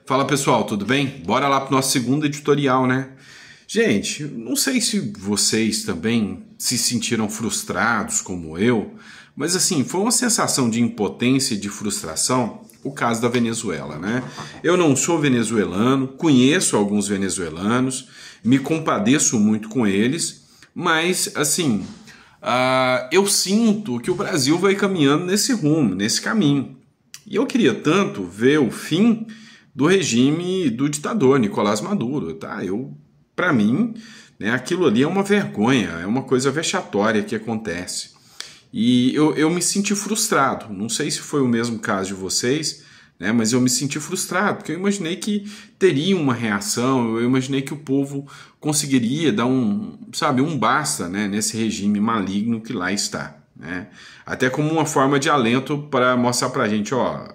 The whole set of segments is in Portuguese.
Fala pessoal, tudo bem? Bora lá pro nosso segundo editorial, né? Gente, não sei se vocês também se sentiram frustrados como eu, mas assim, foi uma sensação de impotência e de frustração o caso da Venezuela, né? Eu não sou venezuelano, conheço alguns venezuelanos, me compadeço muito com eles, mas assim, eu sinto que o Brasil vai caminhando nesse rumo, nesse caminho. E eu queria tanto ver o fim do regime do ditador Nicolás Maduro, tá? Para mim, né, aquilo ali é uma vergonha, é uma coisa vexatória que acontece. E eu me senti frustrado. Não sei se foi o mesmo caso de vocês, né, mas eu me senti frustrado, porque eu imaginei que teria uma reação, eu imaginei que o povo conseguiria dar um basta, né, nesse regime maligno que lá está. Né? Até como uma forma de alento para mostrar para a gente, ó,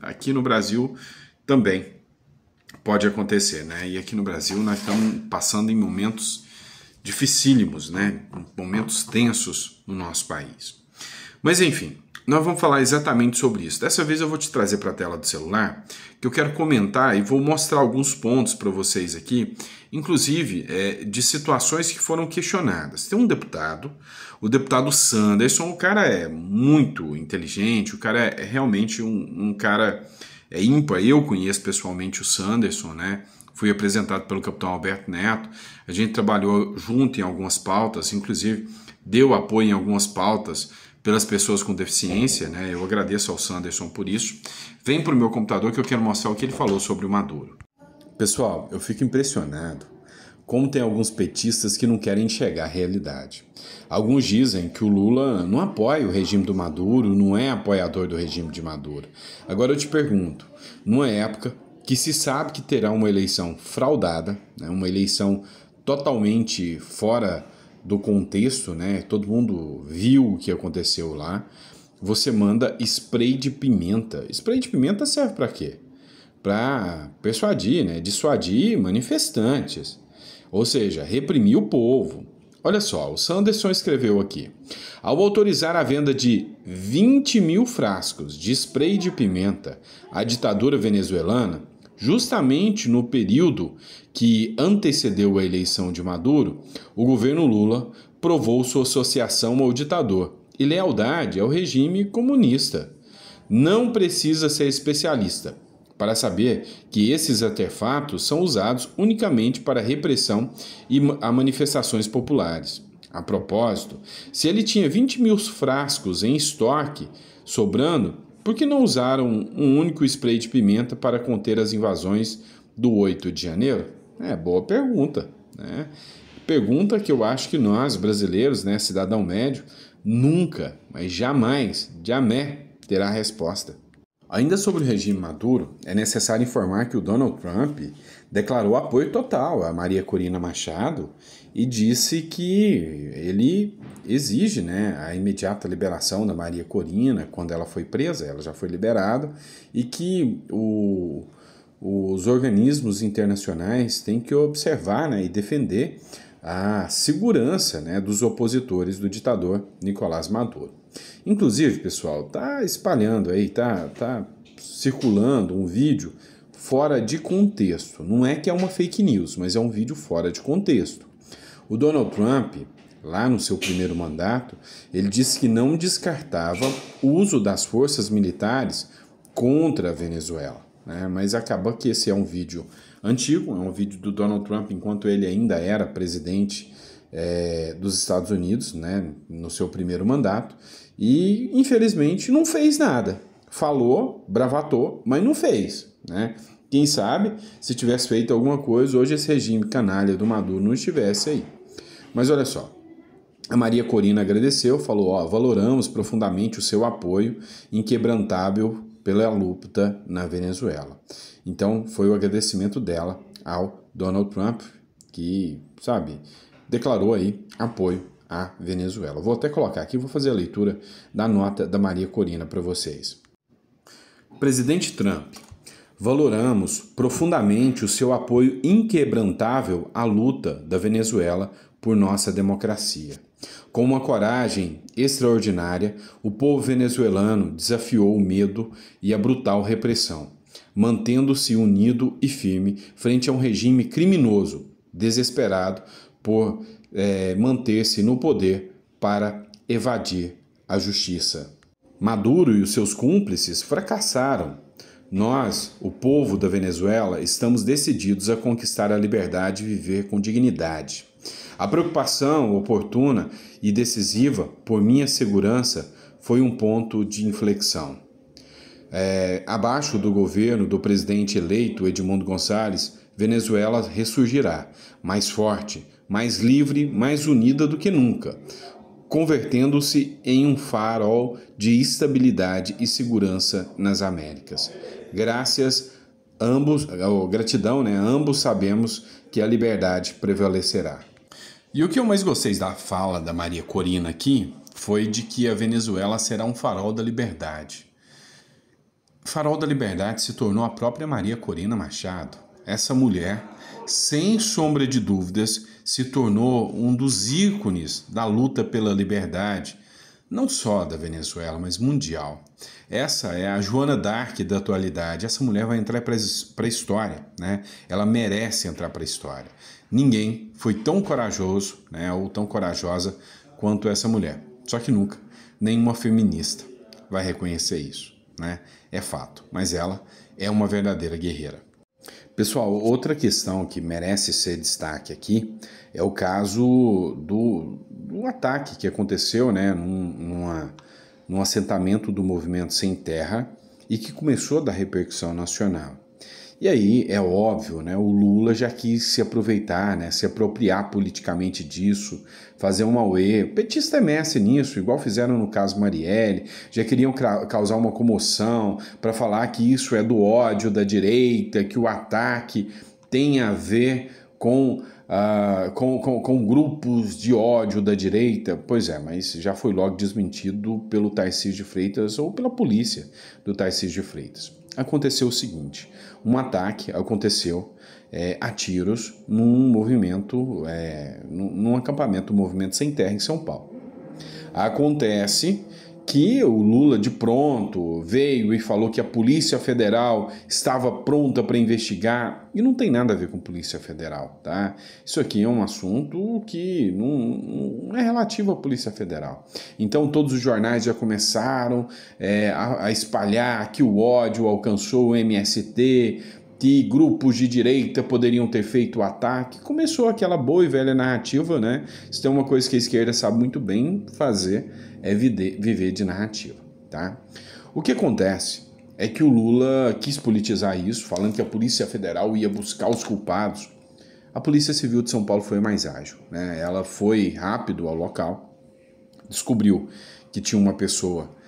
aqui no Brasil também pode acontecer, né? E aqui no Brasil nós estamos passando em momentos dificílimos, né? Momentos tensos no nosso país. Mas enfim, nós vamos falar exatamente sobre isso. Dessa vez eu vou te trazer para a tela do celular, que eu quero comentar e vou mostrar alguns pontos para vocês aqui, inclusive de situações que foram questionadas. Tem um deputado, o deputado Sanderson, o cara é muito inteligente, o cara é realmente um cara ímpar. Eu conheço pessoalmente o Sanderson, né? Fui apresentado pelo capitão Alberto Neto, a gente trabalhou junto em algumas pautas, inclusive deu apoio em algumas pautas pelas pessoas com deficiência, né? Eu agradeço ao Sanderson por isso. Vem para o meu computador que eu quero mostrar o que ele falou sobre o Maduro. Pessoal, eu fico impressionado como tem alguns petistas que não querem enxergar a realidade. Alguns dizem que o Lula não apoia o regime do Maduro, não é apoiador do regime de Maduro. Agora eu te pergunto, numa época que se sabe que terá uma eleição fraudada, né, uma eleição totalmente fora do contexto, né, todo mundo viu o que aconteceu lá, você manda spray de pimenta. Spray de pimenta serve para quê? Para persuadir, né, dissuadir manifestantes. Ou seja, reprimir o povo. Olha só, o Sanderson escreveu aqui. Ao autorizar a venda de 20 mil frascos de spray de pimenta à ditadura venezuelana, justamente no período que antecedeu a eleição de Maduro, o governo Lula provou sua associação ao ditador e lealdade ao regime comunista. Não precisa ser especialista para saber que esses artefatos são usados unicamente para repressão e a manifestações populares. A propósito, se ele tinha 20 mil frascos em estoque sobrando, por que não usaram um único spray de pimenta para conter as invasões do 8 de janeiro? Boa pergunta, né? Pergunta que eu acho que nós, brasileiros, né, cidadão médio, nunca, mas jamais terá resposta. Ainda sobre o regime Maduro, é necessário informar que o Donald Trump declarou apoio total a Maria Corina Machado e disse que ele exige, né, a imediata liberação da Maria Corina quando ela foi presa, ela já foi liberada, e que os organismos internacionais têm que observar, né, e defender a segurança, né, dos opositores do ditador Nicolás Maduro. Inclusive, pessoal, tá espalhando aí, tá circulando um vídeo fora de contexto. Não é que é uma fake news, mas é um vídeo fora de contexto. O Donald Trump, lá no seu primeiro mandato, ele disse que não descartava o uso das forças militares contra a Venezuela, né? Mas acaba que esse é um vídeo antigo, é um vídeo do Donald Trump enquanto ele ainda era presidente dos Estados Unidos, né, no seu primeiro mandato, e infelizmente não fez nada. Falou, bravatou, mas não fez, né? Quem sabe, se tivesse feito alguma coisa, hoje esse regime canalha do Maduro não estivesse aí. Mas olha só, a Maria Corina agradeceu, falou, valoramos profundamente o seu apoio inquebrantável pela luta na Venezuela. Então, foi o agradecimento dela ao Donald Trump, que, declarou aí apoio à Venezuela. Vou até colocar aqui, vou fazer a leitura da nota da Maria Corina para vocês. Presidente Trump, valoramos profundamente o seu apoio inquebrantável à luta da Venezuela por nossa democracia. Com uma coragem extraordinária, o povo venezuelano desafiou o medo e a brutal repressão. mantendo-se unido e firme frente a um regime criminoso, desesperado por manter-se no poder para evadir a justiça. Maduro e os seus cúmplices fracassaram. Nós, o povo da Venezuela, estamos decididos a conquistar a liberdade e viver com dignidade. A preocupação oportuna e decisiva por minha segurança foi um ponto de inflexão. Abaixo do governo do presidente eleito Edmundo Gonçalves, Venezuela ressurgirá, mais forte, mais livre, mais unida do que nunca, convertendo-se em um farol de estabilidade e segurança nas Américas. Gratidão, ambos sabemos que a liberdade prevalecerá. E o que eu mais gostei da fala da Maria Corina aqui foi de que a Venezuela será um farol da liberdade. Farol da liberdade se tornou a própria Maria Corina Machado. Essa mulher, sem sombra de dúvidas, se tornou um dos ícones da luta pela liberdade, não só da Venezuela, mas mundial. Essa é a Joana d'Arc da atualidade. Essa mulher vai entrar para a história, né? Ela merece entrar para a história. Ninguém foi tão corajoso, né, ou tão corajosa quanto essa mulher. Só que nunca nenhuma feminista vai reconhecer isso, né? É fato, mas ela é uma verdadeira guerreira. Pessoal, outra questão que merece ser destaque aqui é o caso do ataque que aconteceu, né, num assentamento do Movimento Sem Terra e que começou a dar repercussão nacional. E aí, é óbvio, né, o Lula já quis se aproveitar, né, se apropriar politicamente disso, fazer um auê. O petista é mestre nisso, igual fizeram no caso Marielle, já queriam causar uma comoção para falar que isso é do ódio da direita, que o ataque tem a ver com grupos de ódio da direita. Pois é, mas já foi logo desmentido pelo Tarcísio de Freitas ou pela polícia do Tarcísio de Freitas. Aconteceu o seguinte, um ataque aconteceu a tiros num acampamento do Movimento Sem Terra em São Paulo. Acontece que o Lula de pronto veio e falou que a Polícia Federal estava pronta para investigar, e não tem nada a ver com Polícia Federal, tá? Isso aqui é um assunto que não é relativo à Polícia Federal. Então todos os jornais já começaram a espalhar que o ódio alcançou o MST, que grupos de direita poderiam ter feito o ataque. Começou aquela boa e velha narrativa, né? Isso é uma coisa que a esquerda sabe muito bem fazer, é viver de narrativa, tá? O que acontece é que o Lula quis politizar isso, falando que a Polícia Federal ia buscar os culpados. A Polícia Civil de São Paulo foi mais ágil, né? Ela foi rápido ao local, descobriu que tinha uma pessoa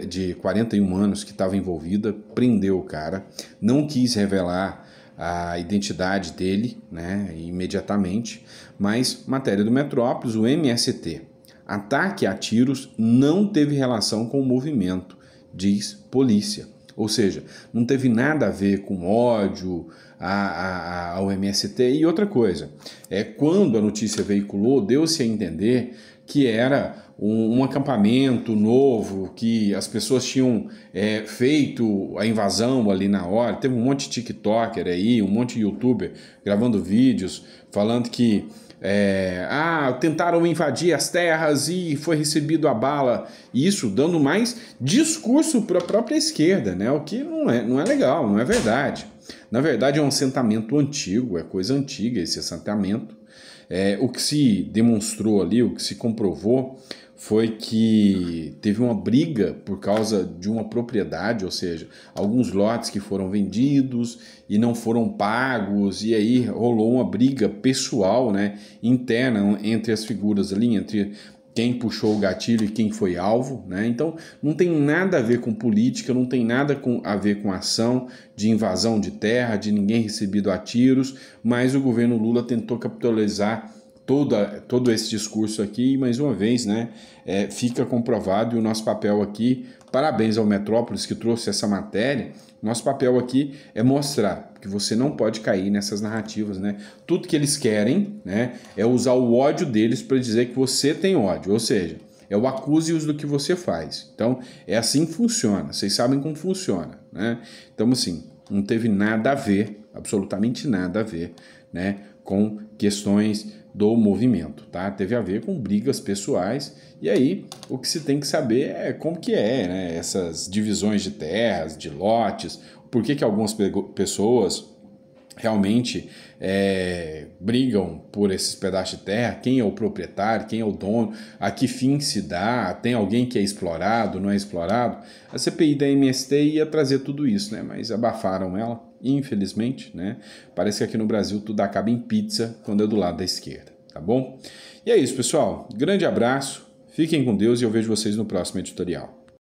de 41 anos que estava envolvida, prendeu o cara, não quis revelar a identidade dele, né, imediatamente, mas matéria do Metrópolis, o MST, ataque a tiros não teve relação com o movimento, diz polícia. Ou seja, não teve nada a ver com ódio ao MST. E outra coisa, quando a notícia veiculou, deu-se a entender que era um acampamento novo, que as pessoas tinham feito a invasão ali na hora. Teve um monte de TikToker aí, um monte de YouTuber gravando vídeos, falando que tentaram invadir as terras e foi recebido a bala. Isso dando mais discurso para a própria esquerda, né? O que não é legal, não é verdade. Na verdade é um assentamento antigo, é coisa antiga esse assentamento. O que se demonstrou ali, o que se comprovou foi que teve uma briga por causa de uma propriedade, ou seja, alguns lotes que foram vendidos e não foram pagos, e aí rolou uma briga pessoal, né, interna entre as figuras ali, entre quem puxou o gatilho e quem foi alvo, né? Então não tem nada a ver com política, não tem nada a ver com ação de invasão de terra, de ninguém recebido a tiros, mas o governo Lula tentou capitalizar todo esse discurso aqui, e mais uma vez, né, fica comprovado, e o nosso papel aqui, parabéns ao Metrópolis que trouxe essa matéria, nosso papel aqui é mostrar que você não pode cair nessas narrativas, né? Tudo que eles querem, né, é usar o ódio deles para dizer que você tem ódio, ou seja, é o acuse-os do que você faz. Então, é assim que funciona, vocês sabem como funciona, né? Então, assim, não teve nada a ver, absolutamente nada a ver, né, com questões do movimento, tá? Teve a ver com brigas pessoais, e aí o que se tem que saber é como que é, né, essas divisões de terras, de lotes, por que algumas pessoas realmente brigam por esses pedaços de terra, quem é o proprietário, quem é o dono, a que fim se dá, tem alguém que é explorado, não é explorado. A CPI da MST ia trazer tudo isso, né? Mas abafaram ela, infelizmente, né? Parece que aqui no Brasil tudo acaba em pizza quando é do lado da esquerda, tá bom? E é isso, pessoal. Grande abraço, fiquem com Deus e eu vejo vocês no próximo editorial.